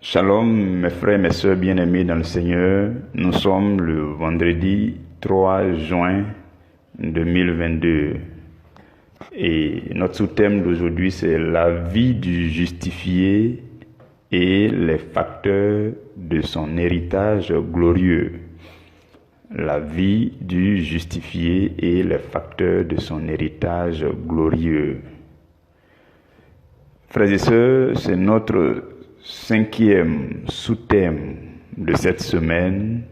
Shalom, mes frères et mes sœurs bien-aimés dans le Seigneur. Nous sommes le vendredi 3 juin 2022. Et notre sous-thème d'aujourd'hui, c'est la vie du justifié et les facteurs de son héritage glorieux. La vie du justifié et les facteurs de son héritage glorieux. Frères et sœurs, c'est notre 5e sous-thème de cette semaine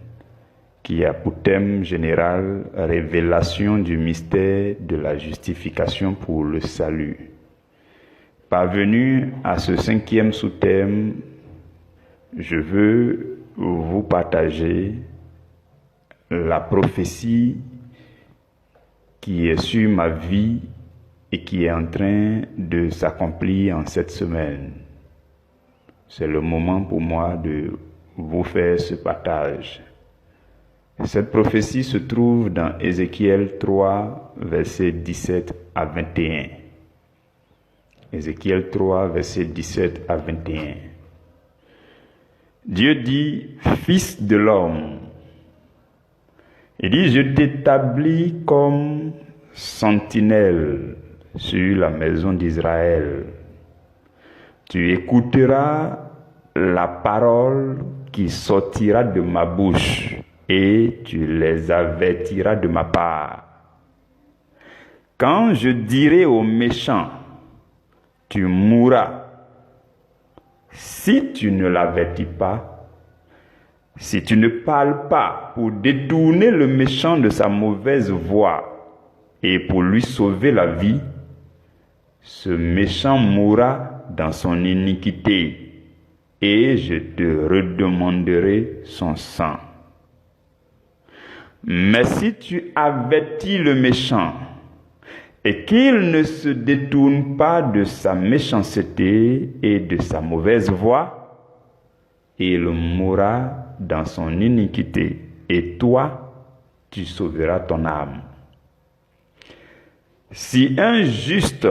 qui a pour thème général révélation du mystère de la justification pour le salut. Parvenu à ce 5e sous-thème, je veux vous partager la prophétie qui est sur ma vie et qui est en train de s'accomplir en cette semaine. C'est le moment pour moi de vous faire ce partage. Cette prophétie se trouve dans Ézéchiel 3, versets 17 à 21. Ézéchiel 3, versets 17 à 21. Dieu dit, « Fils de l'homme », il dit, « Je t'établis comme sentinelle sur la maison d'Israël. Tu écouteras la parole qui sortira de ma bouche et tu les avertiras de ma part. Quand je dirai aux méchants, tu mourras, si tu ne l'avertis pas, si tu ne parles pas pour détourner le méchant de sa mauvaise voie et pour lui sauver la vie, ce méchant mourra dans son iniquité, et je te redemanderai son sang. Mais si tu avertis le méchant, et qu'il ne se détourne pas de sa méchanceté et de sa mauvaise voie, il mourra dans son iniquité, et toi, tu sauveras ton âme. Si un juste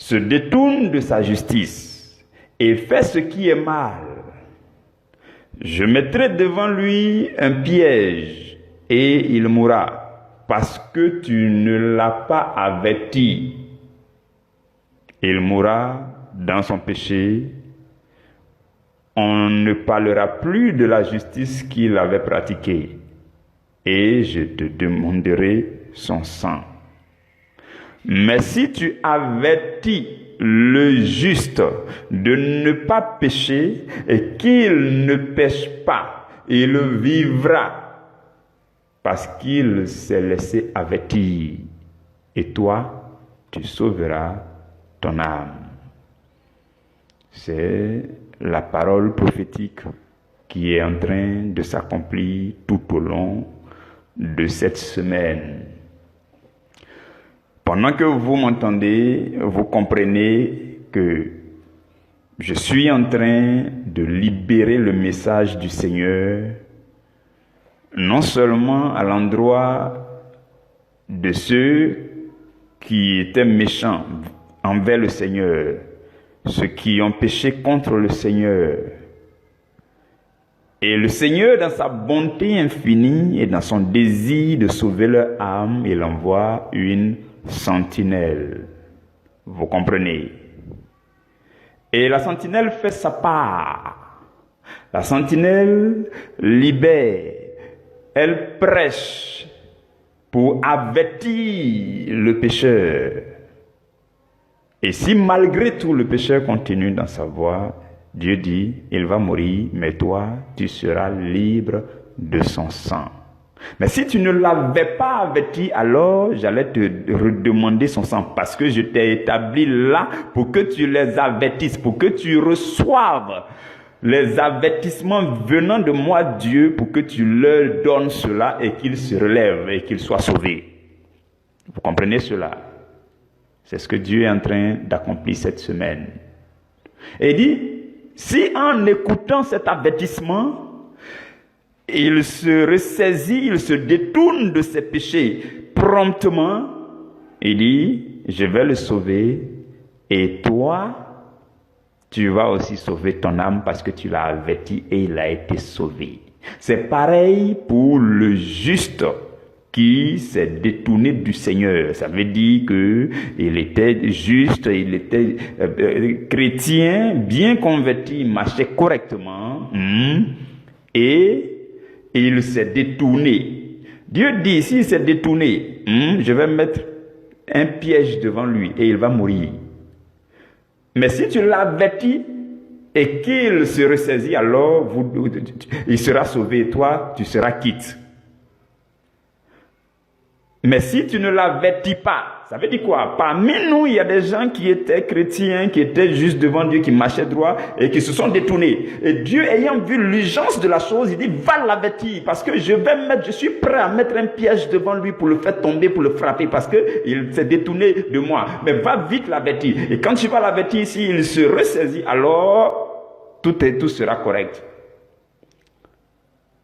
se détourne de sa justice et fait ce qui est mal, je mettrai devant lui un piège et il mourra parce que tu ne l'as pas averti. Il mourra dans son péché. On ne parlera plus de la justice qu'il avait pratiquée et je te demanderai son sang. Mais si tu avertis le juste de ne pas pécher et qu'il ne pêche pas, il vivra parce qu'il s'est laissé avertir. Et toi, tu sauveras ton âme. C'est la parole prophétique qui est en train de s'accomplir tout au long de cette semaine. Pendant que vous m'entendez, vous comprenez que je suis en train de libérer le message du Seigneur, non seulement à l'endroit de ceux qui étaient méchants envers le Seigneur, ceux qui ont péché contre le Seigneur. Et le Seigneur, dans sa bonté infinie et dans son désir de sauver leur âme, il envoie une sentinelle. Vous comprenez? Et la sentinelle fait sa part. La sentinelle libère. Elle prêche pour avertir le pécheur. Et si malgré tout le pécheur continue dans sa voie, Dieu dit, il va mourir, mais toi, tu seras libre de son sang. Mais si tu ne l'avais pas averti, alors j'allais te redemander son sang parce que je t'ai établi là pour que tu les avertisses, pour que tu reçoives les avertissements venant de moi, Dieu, pour que tu leur donnes cela et qu'ils se relèvent et qu'ils soient sauvés. Vous comprenez cela? C'est ce que Dieu est en train d'accomplir cette semaine. Et il dit, si en écoutant cet avertissement, il se ressaisit, il se détourne de ses péchés promptement, il dit, je vais le sauver et toi, tu vas aussi sauver ton âme parce que tu l'as averti et il a été sauvé. C'est pareil pour le juste qui s'est détourné du Seigneur. Ça veut dire que il était juste, il était chrétien, bien converti, il marchait correctement, et il s'est détourné. Dieu dit, s'il s'est détourné, je vais mettre un piège devant lui et il va mourir. Mais si tu l'avertis et qu'il se ressaisit, alors il sera sauvé et toi, tu seras quitte. Mais si tu ne l'avertis pas, ça veut dire quoi? Parmi nous, il y a des gens qui étaient chrétiens, qui étaient juste devant Dieu, qui marchaient droit et qui se sont détournés. Et Dieu, ayant vu l'urgence de la chose, il dit, va l'avertir parce que je suis prêt à mettre un piège devant lui pour le faire tomber, pour le frapper parce qu'il s'est détourné de moi. Mais va vite l'avertir. Et quand tu vas l'avertir, s'il se ressaisit, alors tout sera correct.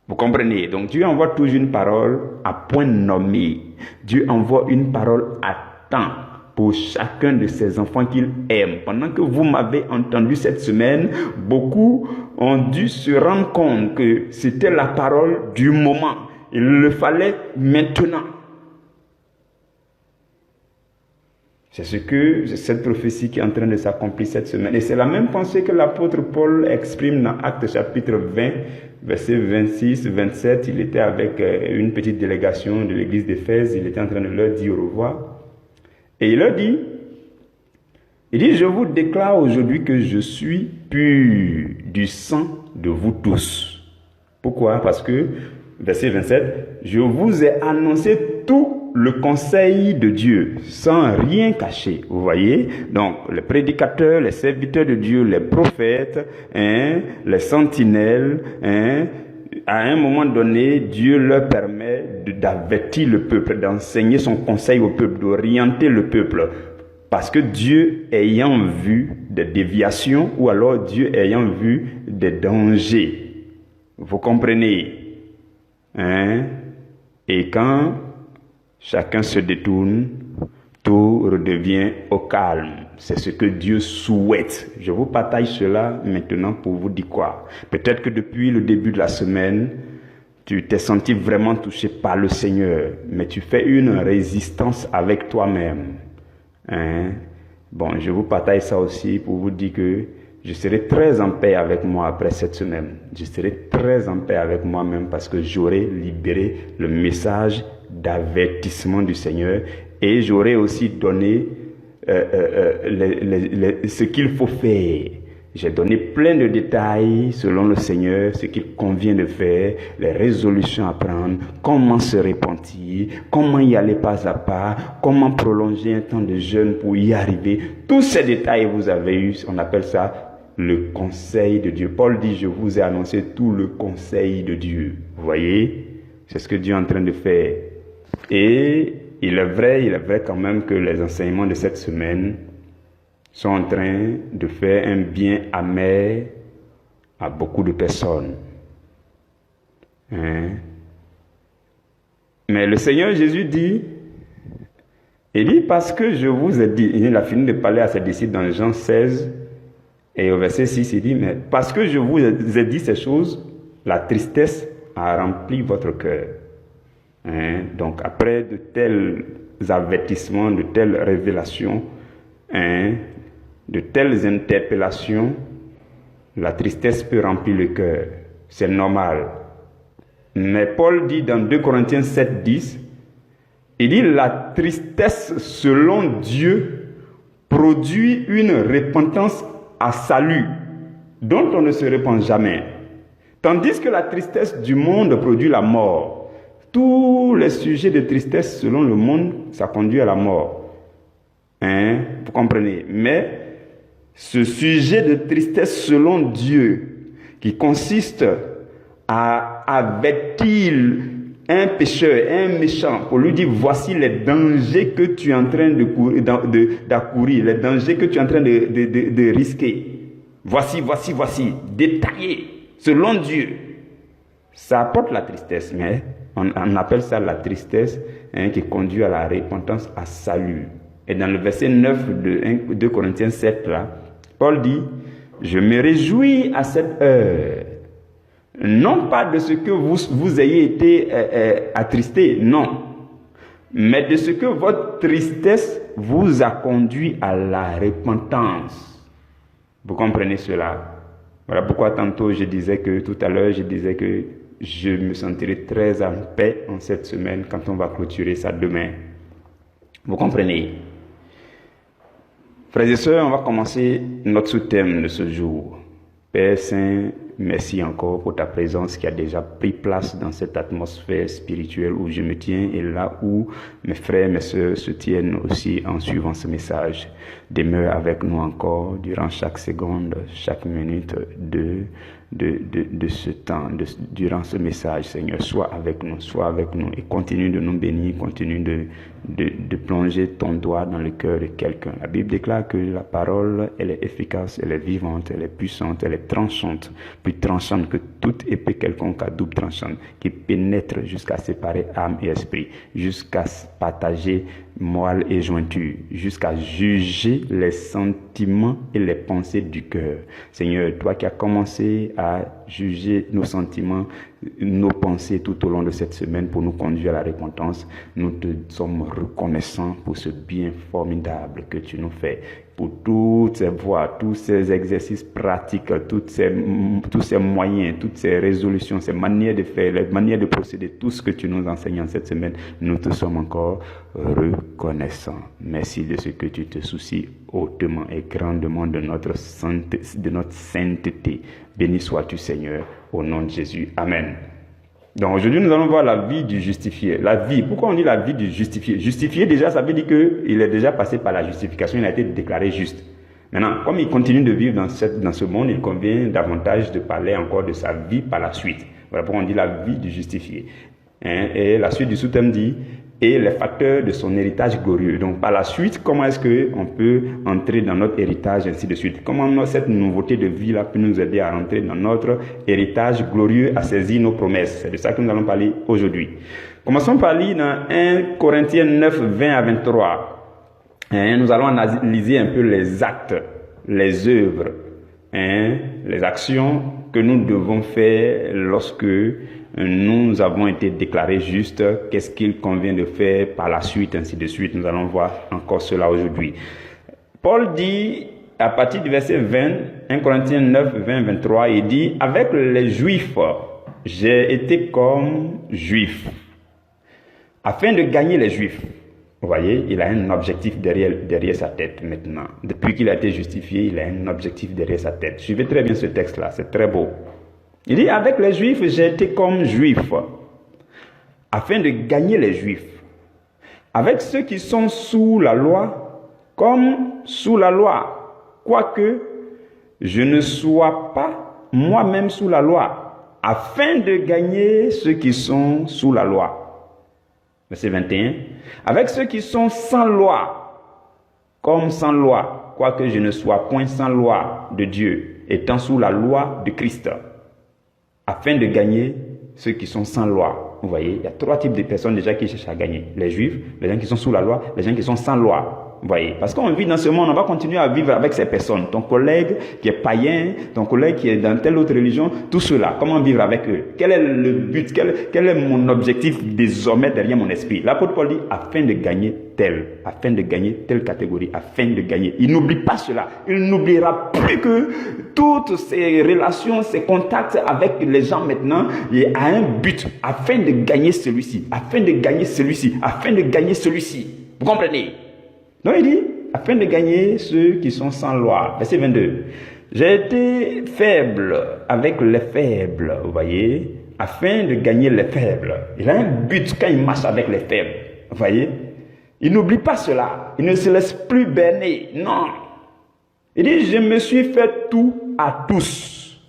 Vous comprenez? Donc Dieu envoie toujours une parole à point nommé. Dieu envoie une parole à temps pour chacun de ses enfants qu'il aime. Pendant que vous m'avez entendu cette semaine, beaucoup ont dû se rendre compte que c'était la parole du moment. Il le fallait maintenant. C'est cette prophétie qui est en train de s'accomplir cette semaine. Et c'est la même pensée que l'apôtre Paul exprime dans Actes chapitre 20, versets 26, 27. Il était avec une petite délégation de l'église d'Éphèse. Il était en train de leur dire au revoir. Et il leur dit, je vous déclare aujourd'hui que je suis pur du sang de vous tous. Pourquoi? Parce que, verset 27, je vous ai annoncé tout le conseil de Dieu, sans rien cacher. Vous voyez? Donc, les prédicateurs, les serviteurs de Dieu, les prophètes, les sentinelles, à un moment donné, Dieu leur permet d'avertir le peuple, d'enseigner son conseil au peuple, d'orienter le peuple. Parce que Dieu ayant vu des déviations, ou alors Dieu ayant vu des dangers. Vous comprenez? Et quand chacun se détourne, tout redevient au calme. C'est ce que Dieu souhaite. Je vous partage cela maintenant pour vous dire quoi. Peut-être que depuis le début de la semaine, tu t'es senti vraiment touché par le Seigneur, mais tu fais une résistance avec toi-même. Bon, je vous partage ça aussi pour vous dire que je serai très en paix avec moi après cette semaine. Je serai très en paix avec moi-même parce que j'aurai libéré le message d'avertissement du Seigneur et j'aurai aussi donné ce qu'il faut faire. J'ai donné plein de détails selon le Seigneur, ce qu'il convient de faire, les résolutions à prendre, comment se repentir, comment y aller pas à pas, comment prolonger un temps de jeûne pour y arriver. Tous ces détails vous avez eu, on appelle ça le conseil de Dieu. Paul dit, je vous ai annoncé tout le conseil de Dieu. Vous voyez? C'est ce que Dieu est en train de faire. Et il est vrai quand même que les enseignements de cette semaine sont en train de faire un bien amer à beaucoup de personnes. Mais le Seigneur Jésus dit, parce que je vous ai dit, il a fini de parler à ses disciples dans Jean 16, et au verset 6, il dit, mais parce que je vous ai dit ces choses, la tristesse a rempli votre cœur. Donc après de tels avertissements, de telles révélations, de telles interpellations, la tristesse peut remplir le cœur. C'est normal. Mais Paul dit dans 2 Corinthiens 7, 10, il dit la tristesse selon Dieu produit une repentance à salut, dont on ne se repent jamais. Tandis que la tristesse du monde produit la mort. Tous les sujets de tristesse selon le monde, ça conduit à la mort. Vous comprenez? Mais ce sujet de tristesse selon Dieu, qui consiste à avertir un pécheur, un méchant, pour lui dire, voici les dangers que tu es en train d'accourir, les dangers que tu es en train de risquer. Voici, détaillé, selon Dieu. Ça apporte la tristesse, mais on appelle ça la tristesse qui conduit à la repentance, à salut. Et dans le verset 9 de 2 Corinthiens 7, là, Paul dit, Je me réjouis à cette heure. Non pas de ce que vous ayez été attristé, non. Mais de ce que votre tristesse vous a conduit à la repentance. Vous comprenez cela? Voilà pourquoi tantôt tout à l'heure je disais que je me sentirai très en paix en cette semaine quand on va clôturer ça demain. Vous comprenez? Frères et sœurs, on va commencer notre sous-thème de ce jour. Père Saint, merci encore pour ta présence qui a déjà pris place dans cette atmosphère spirituelle où je me tiens et là où mes frères et mes sœurs se tiennent aussi en suivant ce message. Demeure avec nous encore durant chaque seconde, chaque minute de ce temps, durant ce message, Seigneur. Sois avec nous et continue de nous bénir, continue de plonger ton doigt dans le cœur de quelqu'un. La Bible déclare que la parole, elle est efficace, elle est vivante, elle est puissante, elle est tranchante, plus tranchante que toute épée quelconque à double tranchante, qui pénètre jusqu'à séparer âme et esprit, jusqu'à partager moelle et jointure, jusqu'à juger les sentiments et les pensées du cœur. Seigneur, toi qui as commencé à juger nos sentiments, nos pensées tout au long de cette semaine pour nous conduire à la repentance, nous te sommes reconnaissants pour ce bien formidable que tu nous fais, pour toutes ces voies, tous ces exercices pratiques, tous ces moyens, toutes ces résolutions, ces manières de faire, les manières de procéder, tout ce que tu nous enseignes en cette semaine, nous te sommes encore reconnaissants. Merci de ce que tu te soucies hautement et grandement de notre sainteté. Béni sois-tu, Seigneur, au nom de Jésus. Amen. Donc aujourd'hui, nous allons voir la vie du justifié. La vie, pourquoi on dit la vie du justifié? Justifié, déjà, ça veut dire qu'il est déjà passé par la justification, il a été déclaré juste. Maintenant, comme il continue de vivre dans ce monde, il convient davantage de parler encore de sa vie par la suite. Voilà pourquoi on dit la vie du justifié. Et la suite du sous-thème dit et les facteurs de son héritage glorieux. Donc par la suite, comment est-ce qu'on peut entrer dans notre héritage, ainsi de suite. Comment cette nouveauté de vie-là peut nous aider à rentrer dans notre héritage glorieux, à saisir nos promesses. C'est de ça que nous allons parler aujourd'hui. Commençons par lire dans 1 Corinthiens 9, 20 à 23. Nous allons analyser un peu les actes, les œuvres, les actions que nous devons faire lorsque nous avons été déclarés justes, qu'est-ce qu'il convient de faire par la suite, ainsi de suite. Nous allons voir encore cela aujourd'hui. Paul dit, à partir du verset 20, 1 Corinthiens 9, 20, 23, il dit, avec les Juifs, j'ai été comme Juif, afin de gagner les Juifs. Vous voyez, il a un objectif derrière sa tête maintenant. Depuis qu'il a été justifié, il a un objectif derrière sa tête. Suivez très bien ce texte-là, c'est très beau. Il dit, avec les Juifs, j'ai été comme Juif, afin de gagner les Juifs. Avec ceux qui sont sous la loi, comme sous la loi, quoique je ne sois pas moi-même sous la loi, afin de gagner ceux qui sont sous la loi. Verset 21. Avec ceux qui sont sans loi, comme sans loi, quoique je ne sois point sans loi de Dieu, étant sous la loi de Christ, afin de gagner ceux qui sont sans loi. Vous voyez, il y a trois types de personnes déjà qui cherchent à gagner. Les Juifs, les gens qui sont sous la loi, les gens qui sont sans loi. Vous voyez, parce qu'on vit dans ce monde, on va continuer à vivre avec ces personnes. Ton collègue qui est païen, ton collègue qui est dans telle autre religion, tout cela, comment vivre avec eux? Quel est le but? Quel est mon objectif désormais derrière mon esprit? L'apôtre Paul dit, afin de gagner telle catégorie, afin de gagner. Il n'oublie pas cela. Il n'oubliera plus que toutes ces relations, ces contacts avec les gens maintenant, il a un but, afin de gagner celui-ci, afin de gagner celui-ci, afin de gagner celui-ci. Vous comprenez? Donc il dit, afin de gagner ceux qui sont sans loi. Verset 22. J'ai été faible avec les faibles, vous voyez, afin de gagner les faibles. Il a un but quand il marche avec les faibles, vous voyez. Il n'oublie pas cela. Il ne se laisse plus berner. Non. Il dit, je me suis fait tout à tous,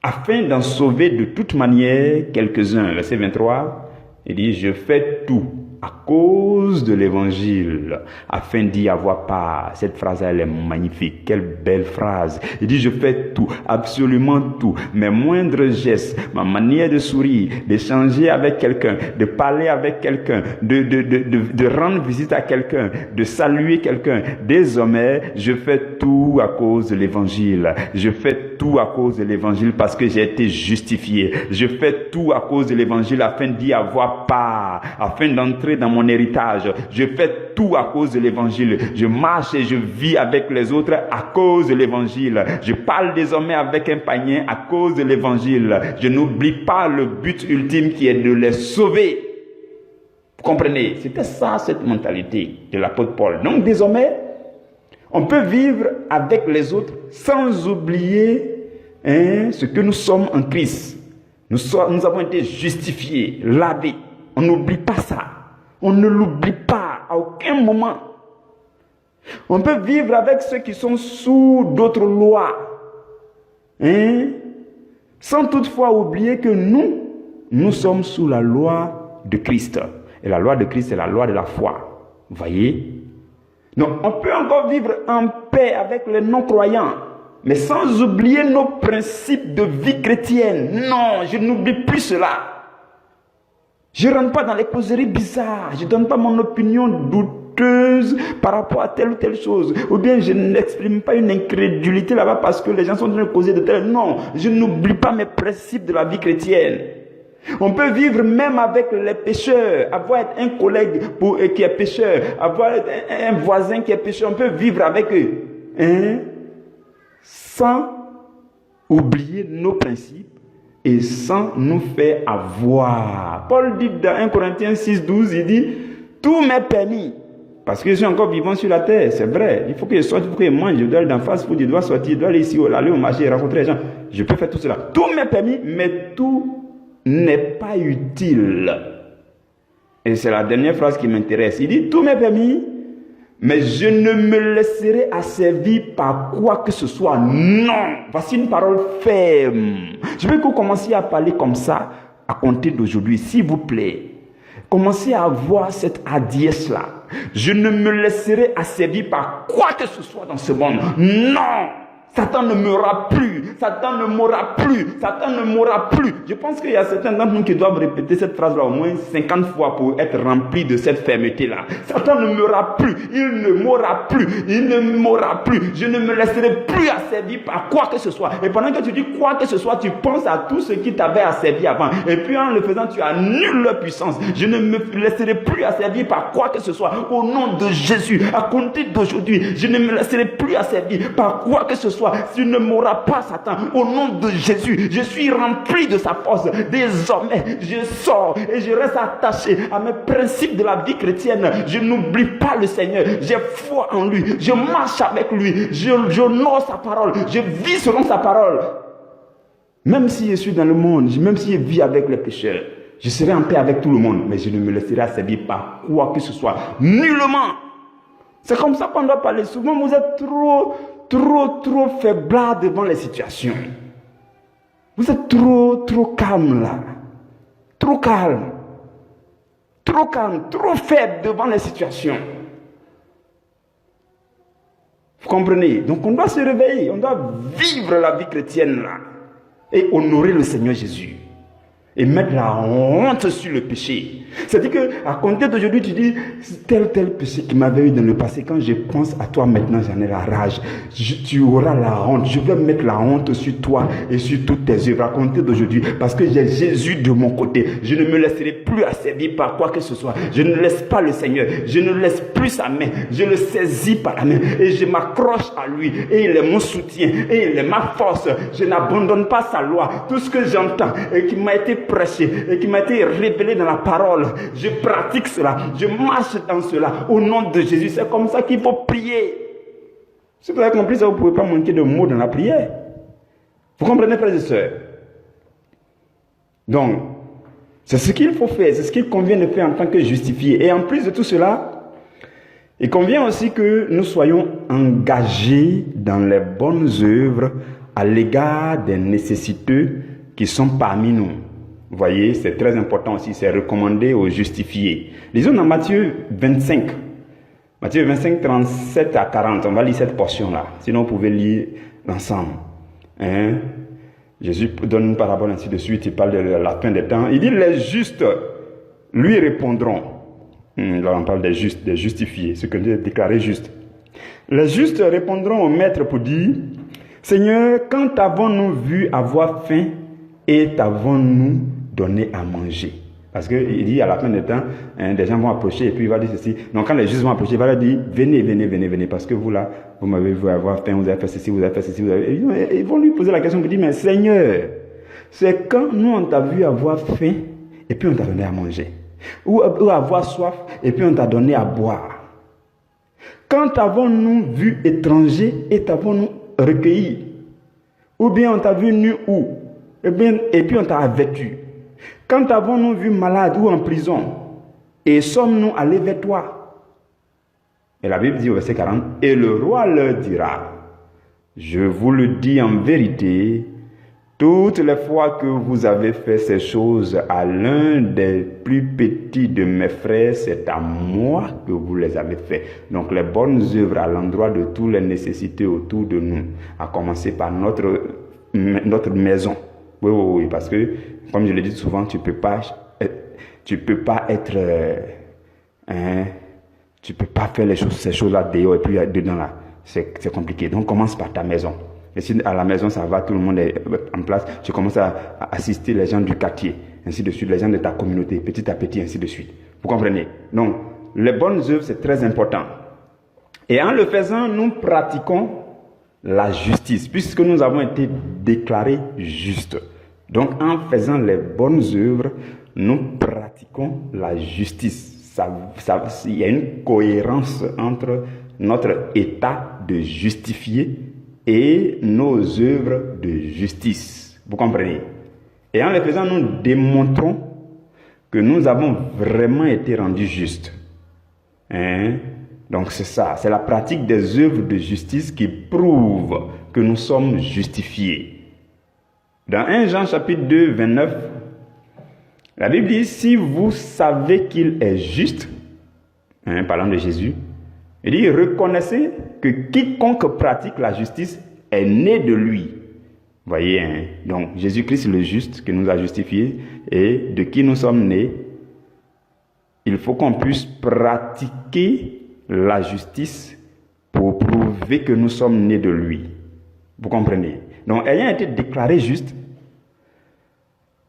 afin d'en sauver de toute manière quelques-uns. Verset 23, il dit, je fais tout à cause de l'évangile, afin d'y avoir part. Cette phrase, elle est magnifique. Quelle belle phrase. Il dit, je fais tout, absolument tout. Mes moindres gestes, ma manière de sourire, d'échanger avec quelqu'un, de parler avec quelqu'un, de rendre visite à quelqu'un, de saluer quelqu'un. Désormais, je fais tout à cause de l'évangile. Je fais tout à cause de l'évangile parce que j'ai été justifié. Je fais tout à cause de l'évangile afin d'y avoir part, afin d'entrer dans mon héritage. Je fais tout à cause de l'évangile. Je marche et je vis avec les autres à cause de l'évangile. Je parle désormais avec un païen à cause de l'évangile. Je n'oublie pas le but ultime qui est de les sauver. Vous comprenez? C'était ça, cette mentalité de l'apôtre Paul. Donc désormais, on peut vivre avec les autres sans oublier ce que nous sommes en Christ. Nous avons été justifiés, lavés. On n'oublie pas ça. On ne l'oublie pas à aucun moment. On peut vivre avec ceux qui sont sous d'autres lois. Sans toutefois oublier que nous sommes sous la loi de Christ. Et la loi de Christ, c'est la loi de la foi. Vous voyez? Donc, on peut encore vivre en paix avec les non-croyants, mais sans oublier nos principes de vie chrétienne. Non, je n'oublie plus cela. Je ne rentre pas dans les causeries bizarres. Je ne donne pas mon opinion douteuse par rapport à telle ou telle chose. Ou bien je n'exprime pas une incrédulité là-bas parce que les gens sont en train de causer de telles. Non, je n'oublie pas mes principes de la vie chrétienne. On peut vivre même avec les pécheurs, avoir un collègue qui est pécheur, avoir un voisin qui est pécheur, on peut vivre avec eux, sans oublier nos principes et sans nous faire avoir. Paul dit dans 1 Corinthiens 6, 12, il dit, tout m'est permis, parce que je suis encore vivant sur la terre, c'est vrai, il faut que je sorte, il faut que je mange, je dois aller d'en face, je dois sortir, je dois aller ici, aller au marché, rencontrer les gens, je peux faire tout cela. Tout m'est permis, mais tout n'est pas utile. Et c'est la dernière phrase qui m'intéresse. Il dit, tout m'est permis, mais je ne me laisserai asservir par quoi que ce soit. Non. Voici une parole ferme. Je veux que vous commenciez à parler comme ça à compter d'aujourd'hui, s'il vous plaît. Commencez à avoir cette hardiesse-là. Je ne me laisserai asservir par quoi que ce soit dans ce monde. Non. Satan ne m'aura plus, Satan ne m'aura plus, Satan ne m'aura plus. Je pense qu'il y a certains d'entre nous qui doivent répéter cette phrase-là au moins 50 fois pour être remplis de cette fermeté-là. Satan ne m'aura plus, il ne m'aura plus, il ne m'aura plus. Je ne me laisserai plus asservir par quoi que ce soit. Et pendant que tu dis quoi que ce soit, tu penses à tout ce qui t'avait asservi avant. Et puis en le faisant, tu annules leur puissance. Je ne me laisserai plus asservir par quoi que ce soit. Au nom de Jésus, à compter d'aujourd'hui, je ne me laisserai plus asservir par quoi que ce soit. Tu ne m'auras pas, Satan. Au nom de Jésus, je suis rempli de sa force. Désormais, je sors et je reste attaché à mes principes de la vie chrétienne. Je n'oublie pas le Seigneur. J'ai foi en lui. Je marche avec lui. J'honore sa parole. Je vis selon sa parole. Même si je suis dans le monde, même si je vis avec les pécheurs, je serai en paix avec tout le monde. Mais je ne me laisserai asservir par quoi que ce soit. Nullement. C'est comme ça qu'on doit parler. Souvent, vous êtes trop faiblard devant les situations. Vous êtes trop calme là. Trop calme. Trop faible devant les situations. Vous comprenez? Donc on doit se réveiller. On doit vivre la vie chrétienne là. Et honorer le Seigneur Jésus. Et mettre la honte sur le péché. C'est-à-dire qu'à compter d'aujourd'hui, tu dis, tel péché qui m'avait eu dans le passé, quand je pense à toi maintenant, j'en ai la rage. Tu auras la honte. Je vais mettre la honte sur toi et sur toutes tes œuvres à compter d'aujourd'hui. Parce que j'ai Jésus de mon côté. Je ne me laisserai plus asservir par quoi que ce soit. Je ne laisse pas le Seigneur. Je ne laisse plus sa main. Je le saisis par la main. Et je m'accroche à lui. Et il est mon soutien. Et il est ma force. Je n'abandonne pas sa loi. Tout ce que j'entends et qui m'a été prêché et qui m'a été révélé dans la parole, je pratique cela, je marche dans cela au nom de Jésus. C'est comme ça qu'il faut prier. Si vous avez compris ça, vous ne pouvez pas manquer de mots dans la prière. Vous comprenez, frères et sœurs? Donc, c'est ce qu'il faut faire, c'est ce qu'il convient de faire en tant que justifié. Et en plus de tout cela, il convient aussi que nous soyons engagés dans les bonnes œuvres à l'égard des nécessiteux qui sont parmi nous. Vous voyez, c'est très important aussi, c'est recommandé aux justifiés. Lisons dans Matthieu 25. Matthieu 25, 37 à 40. On va lire cette portion-là. Sinon, vous pouvez lire l'ensemble. Hein? Jésus donne une parabole ainsi de suite. Il parle de la fin des temps. Il dit, les justes lui répondront. Là, on parle des justes, des justifiés, ceux que Dieu a déclaré justes. Les justes répondront au maître pour dire, Seigneur, quand avons-nous vu avoir faim et t'avons-nous donné à manger? Parce qu'il dit à la fin des temps, des gens vont approcher et puis il va dire ceci. Donc quand les justes vont approcher, il va leur dire, venez, venez, venez, venez, parce que vous là, vous m'avez vu avoir faim, vous avez fait ceci, vous avez fait ceci, vous avez... Ils vont lui poser la question, il dit, mais Seigneur, c'est quand nous on t'a vu avoir faim et puis on t'a donné à manger. Ou avoir soif et puis on t'a donné à boire. Quand avons-nous vu étranger et t'avons-nous recueilli? Ou bien on t'a vu nu où? Et puis on t'a vêtu. Quand avons-nous vu malade ou en prison? Et sommes-nous allés vers toi? Et la Bible dit au verset 40, et le roi leur dira, je vous le dis en vérité, toutes les fois que vous avez fait ces choses à l'un des plus petits de mes frères, c'est à moi que vous les avez fait. Donc les bonnes œuvres à l'endroit de toutes les nécessités autour de nous, à commencer par notre maison. Oui, parce que, comme je le dis souvent, tu peux pas faire ces choses-là dehors et puis dedans là. C'est compliqué. Donc commence par ta maison. Et si à la maison ça va, tout le monde est en place, tu commences à assister les gens du quartier, ainsi de suite, les gens de ta communauté, petit à petit, ainsi de suite. Vous comprenez? Donc, les bonnes œuvres, c'est très important. Et en le faisant, nous pratiquons la justice, puisque nous avons été déclarés justes. Donc, en faisant les bonnes œuvres, nous pratiquons la justice. Il y a une cohérence entre notre état de justifié et nos œuvres de justice. Vous comprenez? Et en le faisant, nous démontrons que nous avons vraiment été rendus justes. Donc c'est ça, c'est la pratique des œuvres de justice qui prouve que nous sommes justifiés. Dans 1 Jean chapitre 2, 29, la Bible dit, si vous savez qu'il est juste, parlant de Jésus, il dit, reconnaissez que quiconque pratique la justice est né de lui. Voyez, donc Jésus-Christ le juste, qui nous a justifiés, et de qui nous sommes nés, il faut qu'on puisse pratiquer la justice pour prouver que nous sommes nés de lui. Vous comprenez? Donc, ayant été déclaré juste,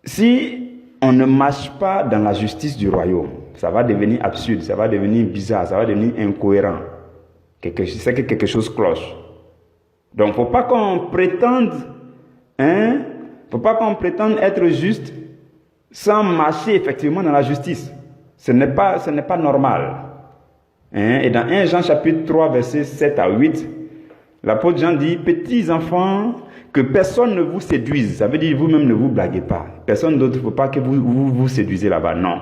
si on ne marche pas dans la justice du royaume, ça va devenir absurde, ça va devenir bizarre, ça va devenir incohérent. C'est que quelque chose cloche. Donc, il ne faut pas qu'on prétende, faut pas qu'on prétende être juste sans marcher effectivement dans la justice. Ce n'est pas normal. Et dans 1 Jean chapitre 3, versets 7 à 8, l'apôtre Jean dit, petits enfants, que personne ne vous séduise. Ça veut dire vous-même ne vous blaguez pas. Personne d'autre, il ne faut pas que vous séduisez là-bas. Non.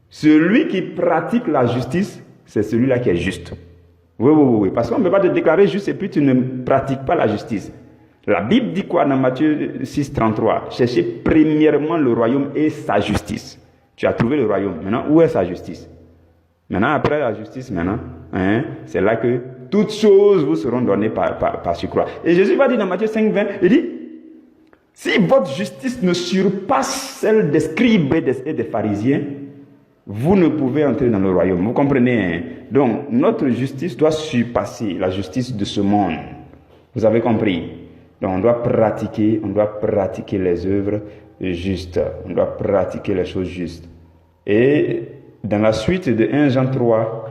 Celui qui pratique la justice, c'est celui-là qui est juste. Oui. Parce qu'on ne peut pas te déclarer juste et puis tu ne pratiques pas la justice. La Bible dit quoi dans Matthieu 6, 33? Cherchez premièrement le royaume et sa justice. Tu as trouvé le royaume. Maintenant, où est sa justice? Maintenant, après la justice, c'est là que toutes choses vous seront données par surcroît. Et Jésus va dire dans Matthieu 5, 20, il dit, si votre justice ne surpasse celle des scribes et des pharisiens, vous ne pouvez entrer dans le royaume. Vous comprenez? Donc, notre justice doit surpasser la justice de ce monde. Vous avez compris? Donc, on doit pratiquer les œuvres justes. On doit pratiquer les choses justes. Et dans la suite de 1 Jean 3,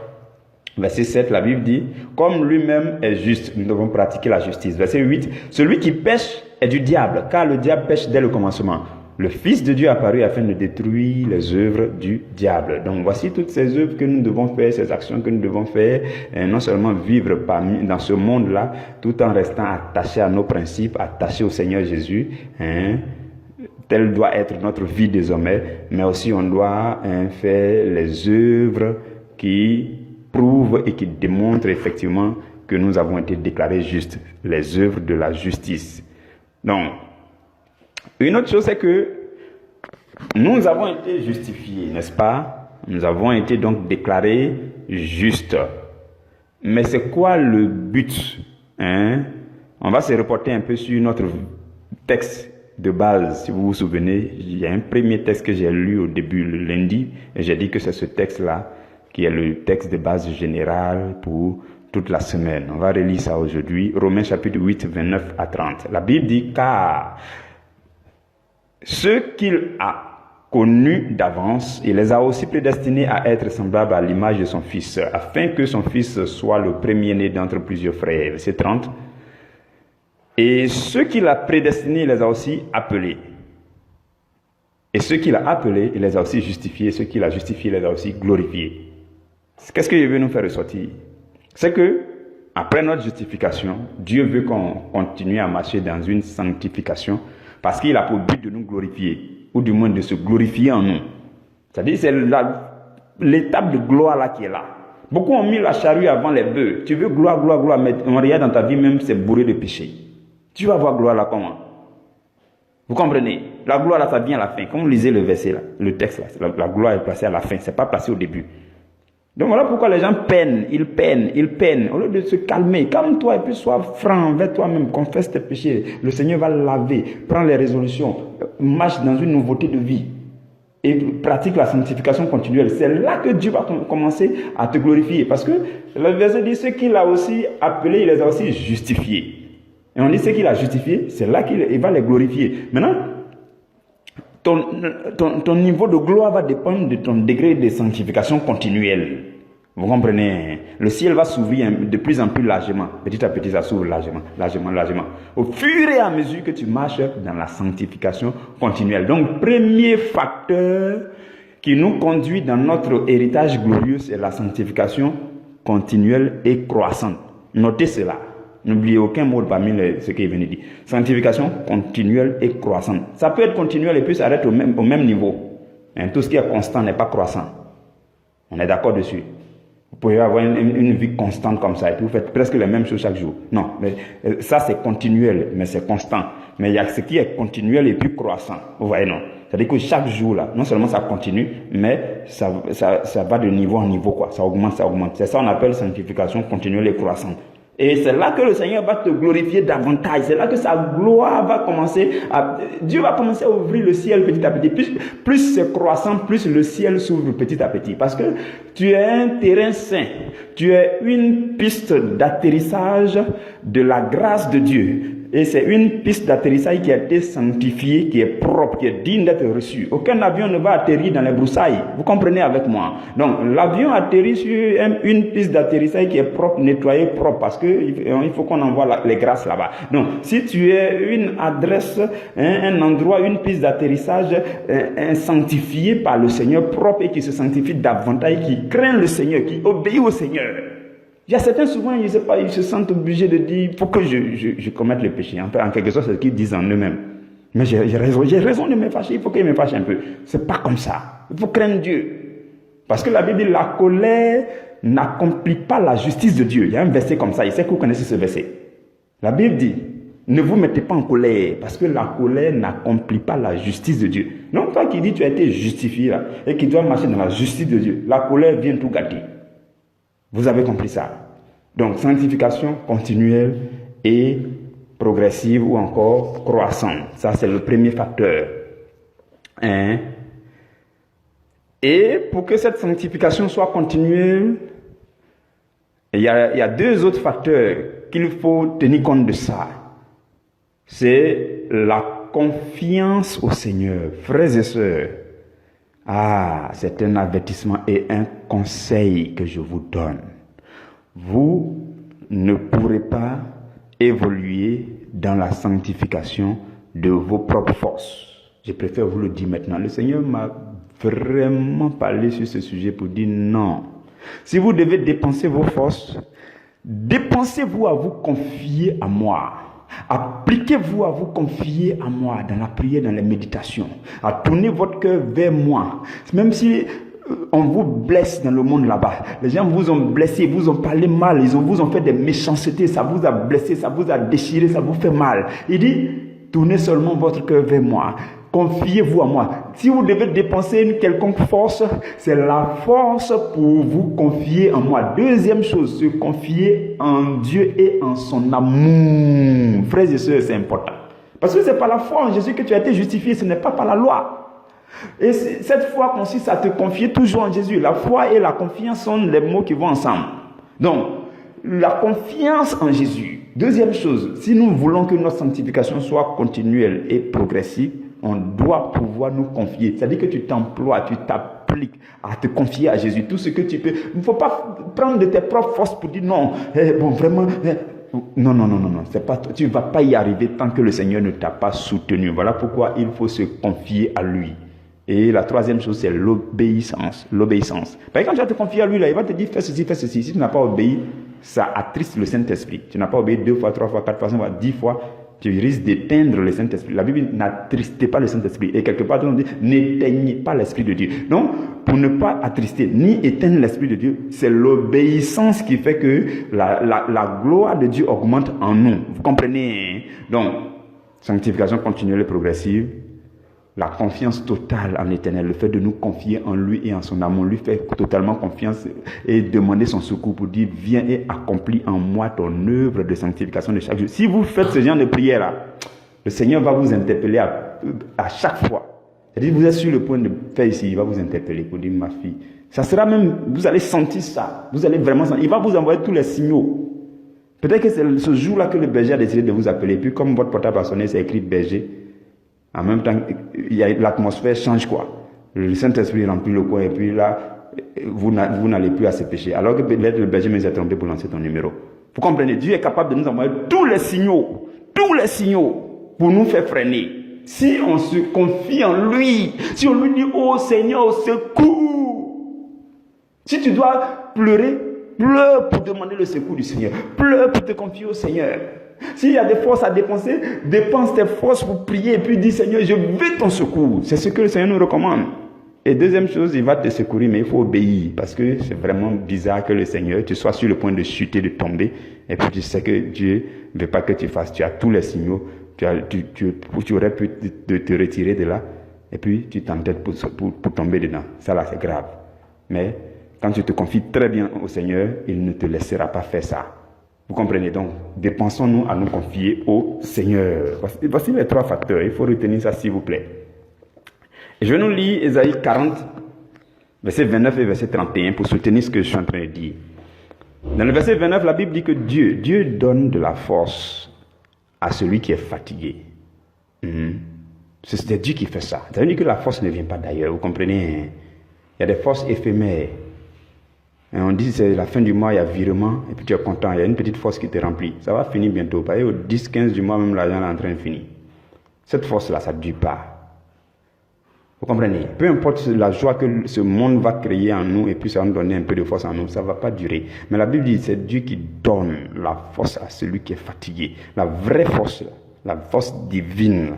verset 7, la Bible dit, comme lui-même est juste, nous devons pratiquer la justice. Verset 8, celui qui pêche est du diable, car le diable pêche dès le commencement. Le Fils de Dieu est apparu afin de détruire les œuvres du diable. Donc voici toutes ces œuvres que nous devons faire, ces actions que nous devons faire, et non seulement vivre dans ce monde-là, tout en restant attachés à nos principes, attachés au Seigneur Jésus, telle doit être notre vie désormais, mais aussi on doit faire les œuvres qui prouvent et qui démontrent effectivement que nous avons été déclarés justes, les œuvres de la justice. Donc, une autre chose, c'est que Nous avons été justifiés, n'est-ce pas? Nous avons été donc déclarés justes. Mais c'est quoi le but? On va se reporter un peu sur notre texte de base. Si vous vous souvenez, il y a un premier texte que j'ai lu au début, le lundi, et j'ai dit que c'est ce texte-là qui est le texte de base général pour toute la semaine. On va relire ça aujourd'hui. Romains chapitre 8, 29 à 30. La Bible dit, car ceux qu'il a connus d'avance, il les a aussi prédestinés à être semblables à l'image de son Fils, afin que son Fils soit le premier-né d'entre plusieurs frères. Verset 30. Et ceux qu'il a prédestinés, il les a aussi appelés. Et ceux qu'il a appelés, il les a aussi justifiés. Ceux qu'il a justifiés, il les a aussi glorifiés. Qu'est-ce que je veux nous faire ressortir? C'est que, après notre justification, Dieu veut qu'on continue à marcher dans une sanctification parce qu'il a pour but de nous glorifier, ou du moins de se glorifier en nous. C'est-à-dire, c'est l'étape de gloire là qui est là. Beaucoup ont mis la charrue avant les bœufs. Tu veux gloire, gloire, gloire, mais en réalité dans ta vie même, c'est bourré de péché. Tu vas voir gloire là comment? Vous comprenez? La gloire là, ça vient à la fin. Quand vous lisez le verset là, le texte là, la gloire est placée à la fin, c'est pas placé au début. Donc voilà pourquoi les gens peinent. Au lieu de se calmer, calme-toi et puis sois franc envers toi-même, confesse tes péchés. Le Seigneur va laver, prends les résolutions, marche dans une nouveauté de vie et pratique la sanctification continuelle. C'est là que Dieu va commencer à te glorifier. Parce que le verset dit, ceux qu'il a aussi appelés, il les a aussi justifiés. Et on dit ceux qu'il a justifiés, c'est là qu'il va les glorifier. Maintenant, ton niveau de gloire va dépendre de ton degré de sanctification continuelle. Vous comprenez? Le ciel va s'ouvrir de plus en plus largement. Petit à petit, ça s'ouvre largement. Au fur et à mesure que tu marches dans la sanctification continuelle. Donc, premier facteur qui nous conduit dans notre héritage glorieux, c'est la sanctification continuelle et croissante. Notez cela. N'oubliez aucun mot parmi ce qui est venu dire. Sanctification continuelle et croissante. Ça peut être continuel et puis ça arrête au même niveau. Tout ce qui est constant n'est pas croissant. On est d'accord dessus. Vous pouvez avoir une vie constante comme ça et puis vous faites presque les mêmes choses chaque jour. Non, mais ça c'est continuel, mais c'est constant. Mais il y a ce qui est continuel et puis croissant. Vous voyez, non? C'est-à-dire que chaque jour, là, non seulement ça continue, mais ça va de niveau en niveau, quoi. Ça augmente. C'est ça qu'on appelle sanctification continuelle et croissante. Et c'est là que le Seigneur va te glorifier davantage. C'est là que sa gloire va commencer Dieu va commencer à ouvrir le ciel petit à petit. Plus c'est croissant, plus le ciel s'ouvre petit à petit. Parce que tu es un terrain saint. Tu es une piste d'atterrissage de la grâce de Dieu. Et c'est une piste d'atterrissage qui a été sanctifiée, qui est propre, qui est digne d'être reçue. Aucun avion ne va atterrir dans les broussailles. Vous comprenez avec moi? Donc, l'avion atterrit sur une piste d'atterrissage qui est propre, nettoyée, propre, parce qu'il faut qu'on envoie les grâces là-bas. Donc, si tu es une adresse, un endroit, une piste d'atterrissage sanctifiée par le Seigneur, propre et qui se sanctifie davantage, qui craint le Seigneur, qui obéit au Seigneur. Il y a certains, souvent, ils se sentent obligés de dire, il faut que je commette le péché. En quelque sorte, c'est ce qu'ils disent en eux-mêmes. Mais j'ai raison de me fâcher, il faut qu'ils me fâchent un peu. C'est pas comme ça. Il faut craindre Dieu. Parce que la Bible dit, la colère n'accomplit pas la justice de Dieu. Il y a un verset comme ça, il sait que vous connaissez ce verset. La Bible dit, ne vous mettez pas en colère, parce que la colère n'accomplit pas la justice de Dieu. Donc, toi qui dis, tu as été justifié là, et qui dois marcher dans la justice de Dieu, la colère vient tout gâter. Vous avez compris ça? Donc, sanctification continuelle et progressive ou encore croissante. Ça, c'est le premier facteur. Et pour que cette sanctification soit continuelle, il y a deux autres facteurs qu'il faut tenir compte de ça. C'est la confiance au Seigneur. Frères et sœurs, c'est un avertissement et un conseil que je vous donne. Vous ne pourrez pas évoluer dans la sanctification de vos propres forces. Je préfère vous le dire maintenant. Le Seigneur m'a vraiment parlé sur ce sujet pour dire non. Si vous devez dépenser vos forces, dépensez-vous à vous confier à moi. Appliquez-vous à vous confier à moi dans la prière, dans les méditations, à tourner votre cœur vers moi. Même si on vous blesse dans le monde là-bas, les gens vous ont blessé, vous ont parlé mal, vous ont fait des méchancetés, ça vous a blessé, ça vous a déchiré, ça vous fait mal. Il dit, tournez seulement votre cœur vers moi. Confiez-vous à moi. Si vous devez dépenser une quelconque force, c'est la force pour vous confier en moi. Deuxième chose, se confier en Dieu et en son amour. Frères et sœurs, c'est important. Parce que c'est par la foi en Jésus que tu as été justifié, ce n'est pas par la loi. Et cette foi consiste à te confier toujours en Jésus. La foi et la confiance sont les mots qui vont ensemble. Donc, la confiance en Jésus. Deuxième chose, si nous voulons que notre sanctification soit continuelle et progressive, on doit pouvoir nous confier. C'est-à-dire que tu t'emploies, tu t'appliques à te confier à Jésus. Tout ce que tu peux. Il ne faut pas prendre de tes propres forces pour dire non. Vraiment. Non. C'est pas, tu ne vas pas y arriver tant que le Seigneur ne t'a pas soutenu. Voilà pourquoi il faut se confier à lui. Et la troisième chose, c'est l'obéissance. L'obéissance. Parce que quand tu vas te confier à lui, là, il va te dire fais ceci, fais ceci. Si tu n'as pas obéi, ça attriste le Saint-Esprit. Tu n'as pas obéi 2 fois, 3 fois, 4 fois, 5 fois, 10 fois. Tu risques d'éteindre le Saint-Esprit. La Bible n'attristez pas le Saint-Esprit. Et quelque part, on dit, n'éteignez pas l'Esprit de Dieu. Donc, pour ne pas attrister ni éteindre l'Esprit de Dieu, c'est l'obéissance qui fait que la gloire de Dieu augmente en nous. Vous comprenez? Donc, sanctification continuelle et progressive, la confiance totale en l'Éternel, le fait de nous confier en lui et en son amour, lui faire totalement confiance et demander son secours pour dire viens et accomplis en moi ton œuvre de sanctification de chaque jour. Si vous faites ce genre de prière-là, le Seigneur va vous interpeller à chaque fois. C'est-à-dire vous êtes sur le point de faire ici, il va vous interpeller pour dire ma fille. Ça sera même, vous allez sentir ça, vous allez vraiment sentir, il va vous envoyer tous les signaux. Peut-être que c'est ce jour-là que le berger a décidé de vous appeler, puis comme votre portable a sonné, c'est écrit berger. En même temps, l'atmosphère change quoi. Le Saint-Esprit remplit le coin et puis là, vous n'allez plus à ce péché. Alors que peut-être le berger me a trompé pour lancer ton numéro. Vous comprenez? Dieu est capable de nous envoyer tous les signaux pour nous faire freiner. Si on se confie en lui, si on lui dit oh Seigneur, au secours. Si tu dois pleurer, pleure pour demander le secours du Seigneur. Pleure pour te confier au Seigneur. S'il y a des forces à dépenser, dépense tes forces pour prier et puis dis Seigneur, je veux ton secours. C'est ce que le Seigneur nous recommande. Et deuxième chose, il va te secourir, mais il faut obéir. Parce que c'est vraiment bizarre que le Seigneur, tu sois sur le point de chuter, de tomber, et puis tu sais que Dieu ne veut pas que tu fasses. Tu as tous les signaux, tu aurais pu te retirer de là, et puis tu t'entêtes pour tomber dedans. Ça là, c'est grave. Mais quand tu te confies très bien au Seigneur, il ne te laissera pas faire ça. Vous comprenez donc, dépensons-nous à nous confier au Seigneur. Voici les 3 facteurs, il faut retenir ça s'il vous plaît. Et je vais nous lire Ésaïe 40, verset 29 et verset 31 pour soutenir ce que je suis en train de dire. Dans le verset 29, la Bible dit que Dieu donne de la force à celui qui est fatigué. C'est Dieu qui fait ça. Ça veut dire que la force ne vient pas d'ailleurs, vous comprenez? Il y a des forces éphémères. Et on dit c'est la fin du mois, il y a virement, et puis tu es content, il y a une petite force qui te remplit. Ça va finir bientôt. Au 10-15 du mois, même l'argent est en train de finir. Cette force-là, ça ne dure pas. Vous comprenez? Peu importe la joie que ce monde va créer en nous, et puis ça va nous donner un peu de force en nous, ça ne va pas durer. Mais la Bible dit c'est Dieu qui donne la force à celui qui est fatigué. La vraie force, la force divine,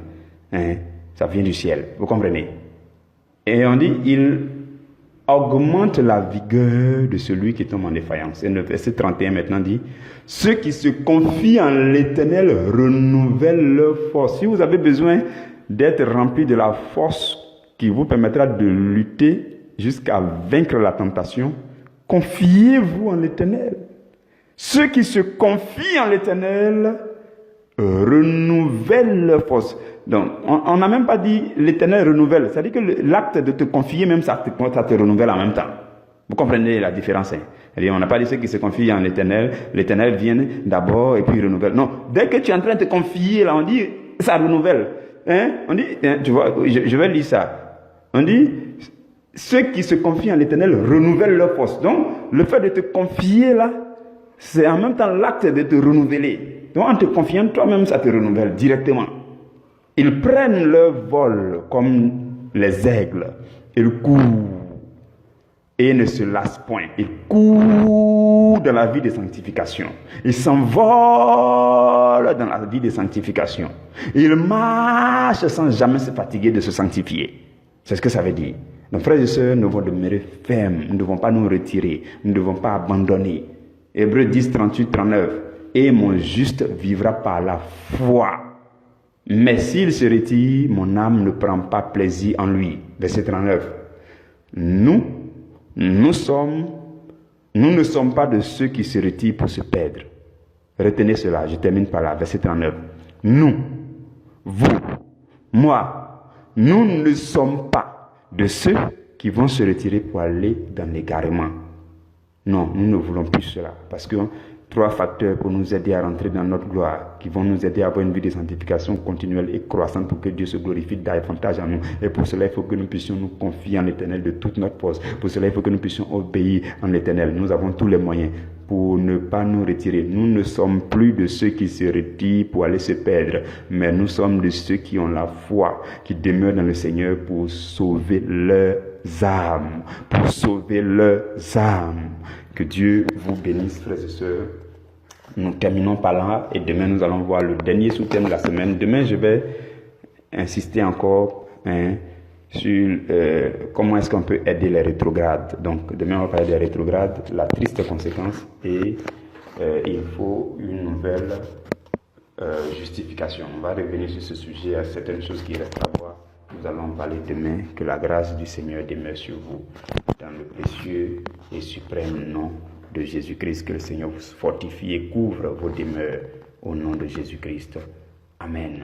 ça vient du ciel. Vous comprenez? Et on dit, il augmente la vigueur de celui qui tombe en défaillance. Et le verset 31 maintenant dit, ceux qui se confient en l'Éternel renouvellent leur force. Si vous avez besoin d'être rempli de la force qui vous permettra de lutter jusqu'à vaincre la tentation, confiez-vous en l'Éternel. Ceux qui se confient en l'Éternel renouvellent leur force. Donc, on n'a même pas dit l'Éternel renouvelle. C'est-à-dire que l'acte de te confier, même ça te renouvelle en même temps. Vous comprenez la différence, hein? C'est-à-dire, on n'a pas dit ceux qui se confient en l'Éternel vient d'abord et puis renouvelle. Non, dès que tu es en train de te confier, là, on dit, ça renouvelle. Hein? On dit, tu vois, je vais lire ça. On dit, ceux qui se confient en l'Éternel renouvellent leur force. Donc, le fait de te confier, là, c'est en même temps l'acte de te renouveler. Donc, en te confiant, toi-même, ça te renouvelle directement. Ils prennent leur vol comme les aigles. Ils courent et ne se lassent point. Ils courent dans la vie de sanctification. Ils s'envolent dans la vie de sanctification. Ils marchent sans jamais se fatiguer de se sanctifier. C'est ce que ça veut dire. Nos frères et sœurs, nous devons demeurer fermes. Nous ne devons pas nous retirer. Nous ne devons pas abandonner. Hébreux 10, 38, 39. Et mon juste vivra par la foi. Mais s'il se retire, mon âme ne prend pas plaisir en lui. Verset 39. Nous ne sommes pas de ceux qui se retirent pour se perdre. Retenez cela, je termine par là, verset 39. Nous, vous, moi, nous ne sommes pas de ceux qui vont se retirer pour aller dans l'égarement. Non, nous ne voulons plus cela, parce que 3 facteurs pour nous aider à rentrer dans notre gloire, qui vont nous aider à avoir une vie de sanctification continuelle et croissante pour que Dieu se glorifie davantage en nous. Et pour cela, il faut que nous puissions nous confier en l'Éternel de toute notre force. Pour cela, il faut que nous puissions obéir en l'Éternel. Nous avons tous les moyens pour ne pas nous retirer. Nous ne sommes plus de ceux qui se retirent pour aller se perdre, mais nous sommes de ceux qui ont la foi, qui demeurent dans le Seigneur pour sauver leurs âmes. Pour sauver leurs âmes. Que Dieu vous bénisse, frères et sœurs. Nous terminons par là et demain nous allons voir le dernier sous-thème de la semaine. Demain je vais insister encore sur comment est-ce qu'on peut aider les rétrogrades. Donc demain on va parler des rétrogrades, la triste conséquence et il faut une nouvelle justification. On va revenir sur ce sujet, à certaines choses qui restent à voir. Nous allons parler demain. Que la grâce du Seigneur demeure sur vous dans le précieux et suprême nom de Jésus-Christ. Que le Seigneur vous fortifie et couvre vos demeures au nom de Jésus-Christ. Amen.